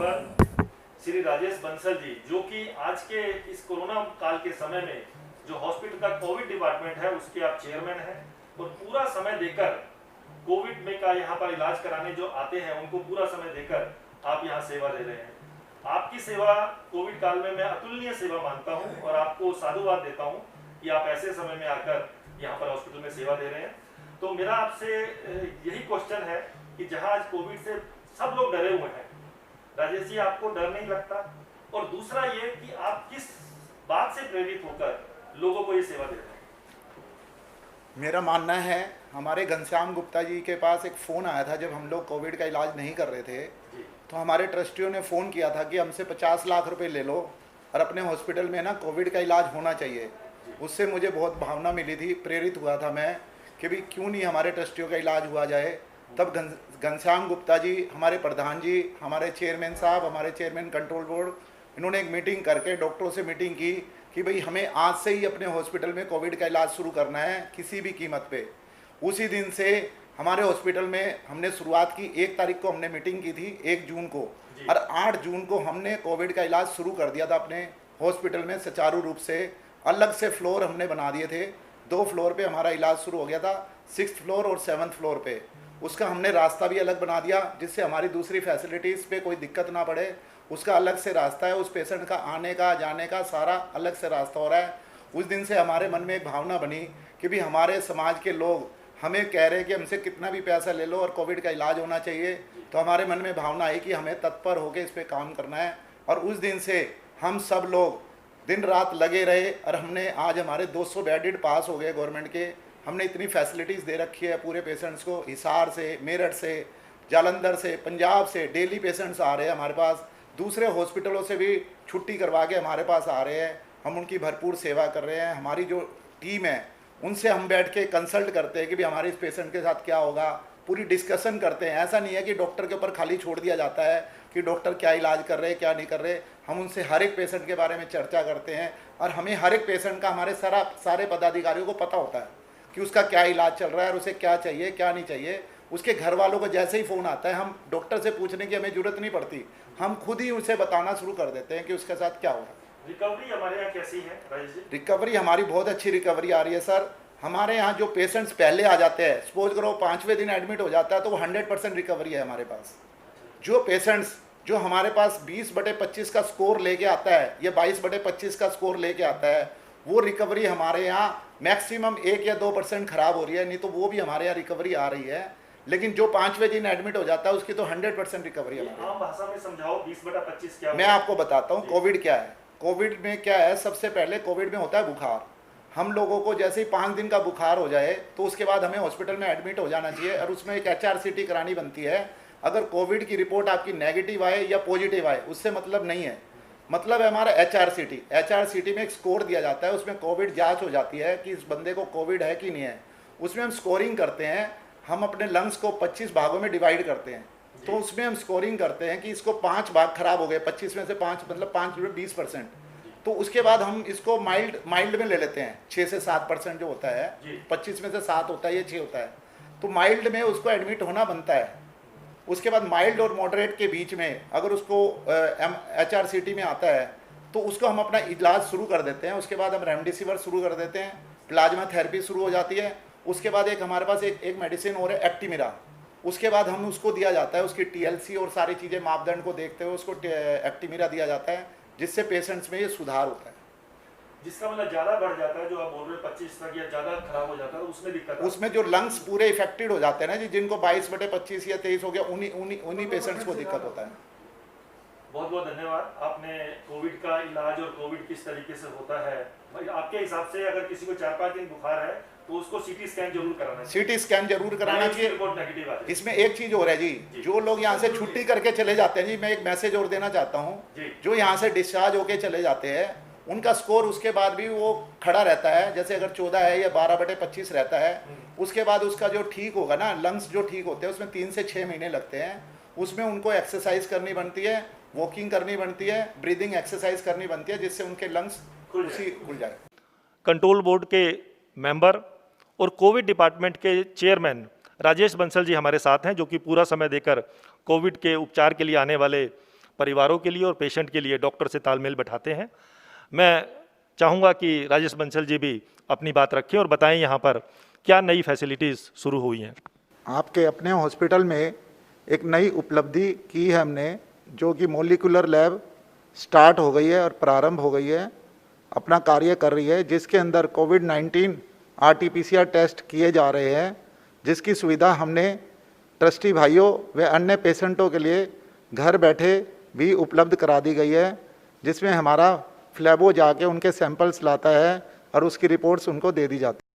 Member Shri Rajesh Bansal ji, जो कि आज के इस कोरोना काल के समय में जो हॉस्पिटल का कोविड डिपार्टमेंट है उसके आप चेयरमैन हैं और पूरा समय देकर कोविड में का यहाँ पर इलाज कराने जो आते हैं उनको पूरा समय देकर आप यहाँ सेवा दे रहे हैं। आपकी सेवा कोविड काल में मैं अतुलनीय सेवा मानता हूँ और आपको साधुवाद देता हूँ कि आप ऐसे समय में आकर यहाँ पर हॉस्पिटल में सेवा दे रहे हैं। तो मेरा आपसे यही क्वेश्चन है कि जहाँ आज कोविड से सब लोग डरे हुए हैं, राजेश जी आपको डर नहीं लगता? और दूसरा ये कि आप किस बात से प्रेरित होकर लोगों को ये सेवा दे रहे हैं? मेरा मानना है, हमारे घनश्याम गुप्ता जी के पास एक फ़ोन आया था जब हम लोग कोविड का इलाज नहीं कर रहे थे, तो हमारे ट्रस्टियों ने फ़ोन किया था कि हमसे 50 लाख रुपए ले लो और अपने हॉस्पिटल में ना कोविड का इलाज होना चाहिए। उससे मुझे बहुत भावना मिली थी, प्रेरित हुआ था मैं कि भी क्यों नहीं हमारे ट्रस्टियों का इलाज हुआ जाए। तब घनश्याम गुप्ता जी, हमारे प्रधान जी, हमारे चेयरमैन साहब, हमारे चेयरमैन कंट्रोल बोर्ड, इन्होंने एक मीटिंग करके डॉक्टरों से मीटिंग की कि भाई हमें आज से ही अपने हॉस्पिटल में कोविड का इलाज शुरू करना है किसी भी कीमत पे। उसी दिन से हमारे हॉस्पिटल में हमने शुरुआत की। 1 तारीख को हमने मीटिंग की थी, 1 जून को, और 8 जून को हमने कोविड का इलाज शुरू कर दिया था अपने हॉस्पिटल में सुचारू रूप से। अलग से फ्लोर हमने बना दिए थे, 2 फ्लोर पे हमारा इलाज शुरू हो गया था, 6th फ्लोर और 7th फ्लोर पे। उसका हमने रास्ता भी अलग बना दिया जिससे हमारी दूसरी फैसिलिटीज़ पे कोई दिक्कत ना पड़े। उसका अलग से रास्ता है, उस पेशेंट का आने का जाने का सारा अलग से रास्ता हो रहा है। उस दिन से हमारे मन में एक भावना बनी कि भी हमारे समाज के लोग हमें कह रहे हैं कि हमसे कितना भी पैसा ले लो और कोविड का इलाज होना चाहिए, तो हमारे मन में भावना आई कि हमें तत्पर होकर इस पर काम करना है। और उस दिन से हम सब लोग दिन रात लगे रहे और हमने आज हमारे 200 बेडेड पास हो गए गवर्नमेंट के। हमने इतनी फैसिलिटीज़ दे रखी है पूरे पेशेंट्स को। हिसार से, मेरठ से, जालंधर से, पंजाब से डेली पेशेंट्स आ रहे हैं हमारे पास। दूसरे हॉस्पिटलों से भी छुट्टी करवा के हमारे पास आ रहे हैं। हम उनकी भरपूर सेवा कर रहे हैं। हमारी जो टीम है उनसे हम बैठ के कंसल्ट करते हैं कि भाई हमारे इस पेशेंट के साथ क्या होगा, पूरी डिस्कशन करते हैं। ऐसा नहीं है कि डॉक्टर के ऊपर खाली छोड़ दिया जाता है कि डॉक्टर क्या इलाज कर रहे हैं क्या नहीं कर रहे। हम उनसे हर एक पेशेंट के बारे में चर्चा करते हैं और हमें हर एक पेशेंट का हमारे सारे पदाधिकारियों को पता होता है कि उसका क्या इलाज चल रहा है और उसे क्या चाहिए क्या नहीं चाहिए। उसके घर वालों को जैसे ही फ़ोन आता है, हम डॉक्टर से पूछने की हमें ज़रूरत नहीं पड़ती, हम खुद ही उसे बताना शुरू कर देते हैं कि उसके साथ क्या हो रहा है। रिकवरी हमारे यहाँ कैसी है राजेश जी? रिकवरी हमारी बहुत अच्छी रिकवरी आ रही है सर। हमारे यहाँ जो पेशेंट्स पहले आ जाते हैं, सपोज करो 5वें दिन एडमिट हो जाता है, तो वो 100% रिकवरी है हमारे पास। जो पेशेंट्स जो हमारे पास 20/25 का स्कोर लेके आता है या 22/25 का स्कोर लेके आता है, वो रिकवरी हमारे यहाँ मैक्सिमम 1 या 2% खराब हो रही है, नहीं तो वो भी हमारे यहाँ रिकवरी आ रही है। लेकिन जो 5वें दिन एडमिट हो जाता है उसकी तो 100% रिकवरी है। आम भाषा में समझाओ 20/25 क्या? मैं आपको बताता हूँ कोविड क्या है। कोविड में क्या है, सबसे पहले कोविड में होता है बुखार। हम लोगों को जैसे ही 5 दिन का बुखार हो जाए तो उसके बाद हमें हॉस्पिटल में एडमिट हो जाना चाहिए और उसमें एक HRCT करानी बनती है। अगर कोविड की रिपोर्ट आपकी नेगेटिव आए या पॉजिटिव आए उससे मतलब नहीं है, मतलब है हमारा HRCT। HRCT में एक स्कोर दिया जाता है, उसमें कोविड जांच हो जाती है कि इस बंदे को कोविड है कि नहीं है। उसमें हम स्कोरिंग करते हैं, हम अपने लंग्स को 25 भागों में डिवाइड करते हैं, तो उसमें हम स्कोरिंग करते हैं कि इसको 5 भाग खराब हो गए, 25 में से 5 मतलब 5 20%। तो उसके बाद हम इसको माइल्ड में ले लेते हैं, 6 से 7% जो होता है, 25 में से 7 होता है, ये 6 होता है, तो माइल्ड में उसको एडमिट होना बनता है। उसके बाद माइल्ड और मॉडरेट के बीच में अगर उसको HRCT में आता है तो उसको हम अपना इलाज शुरू कर देते हैं। उसके बाद हम रेमडेसिविर शुरू कर देते हैं, प्लाज्मा थेरेपी शुरू हो जाती है। उसके बाद एक हमारे पास एक मेडिसिन और है एक्टिमिरा, उसके बाद हम उसको दिया जाता है, उसकी TLC और सारी चीज़ें मापदंड को देखते हुए उसको एक्टिमिरा दिया जाता है, जिससे पेशेंट्स में ये सुधार होता है। जिसका मतलब ज़्यादा बढ़ जाता है, जो आप बोल रहे हैं 25 तक या ज़्यादा खराब हो जाता है, उसमें दिक्कत, उसमें जो लंग्स पूरे इफेक्टेड हो जाते हैं ना जी, जिनको 22/25 या 23 हो गया, उन्हीं पेशेंट्स को दिक्कत होता है। बहुत बहुत धन्यवाद। आपने कोविड का इलाज और कोविड किस तरीके से होता है, भाई आपके हिसाब से अगर किसी को 4-5 दिन बुखार है तो उसको CT स्कैन जरूर कराना चाहिए। CT स्कैन जरूर कराना चाहिए। रिपोर्ट नेगेटिव आ जाए। इसमें एक चीज हो रहा है जी, जो लोग यहाँ से छुट्टी करके चले जाते हैं जी, मैं एक मैसेज और देना चाहता हूँ। जो यहाँ से डिस्चार्ज होके चले जाते हैं उनका स्कोर उसके बाद भी वो खड़ा रहता है। जैसे अगर 14 है या 12/25 रहता है, उसके बाद उसका जो ठीक होगा ना, लंग्स जो ठीक होते हैं उसमें 3 से 6 महीने लगते हैं। उसमें उनको एक्सरसाइज करनी बनती है, वॉकिंग करनी बनती है, ब्रीदिंग एक्सरसाइज करनी बनती है, जिससे उनके लंग्स खुल जाए। कंट्रोल बोर्ड के मेंबर और कोविड डिपार्टमेंट के चेयरमैन राजेश बंसल जी हमारे साथ हैं, जो कि पूरा समय देकर कोविड के उपचार के लिए आने वाले परिवारों के लिए और पेशेंट के लिए डॉक्टर से तालमेल बैठाते हैं। मैं चाहूँगा कि राजेश बंसल जी भी अपनी बात रखें और बताएं यहाँ पर क्या नई फैसिलिटीज़ शुरू हुई हैं। आपके अपने हॉस्पिटल में एक नई उपलब्धि की है हमने, जो कि मॉलिक्यूलर लैब स्टार्ट हो गई है और प्रारंभ हो गई है, अपना कार्य कर रही है, जिसके अंदर कोविड-19 RT-PCR टेस्ट किए जा रहे हैं, जिसकी सुविधा हमने ट्रस्टी भाइयों व अन्य पेशेंटों के लिए घर बैठे भी उपलब्ध करा दी गई है, जिसमें हमारा फ्लैबो जाके उनके सैंपल्स लाता है और उसकी रिपोर्ट्स उनको दे दी जाती है।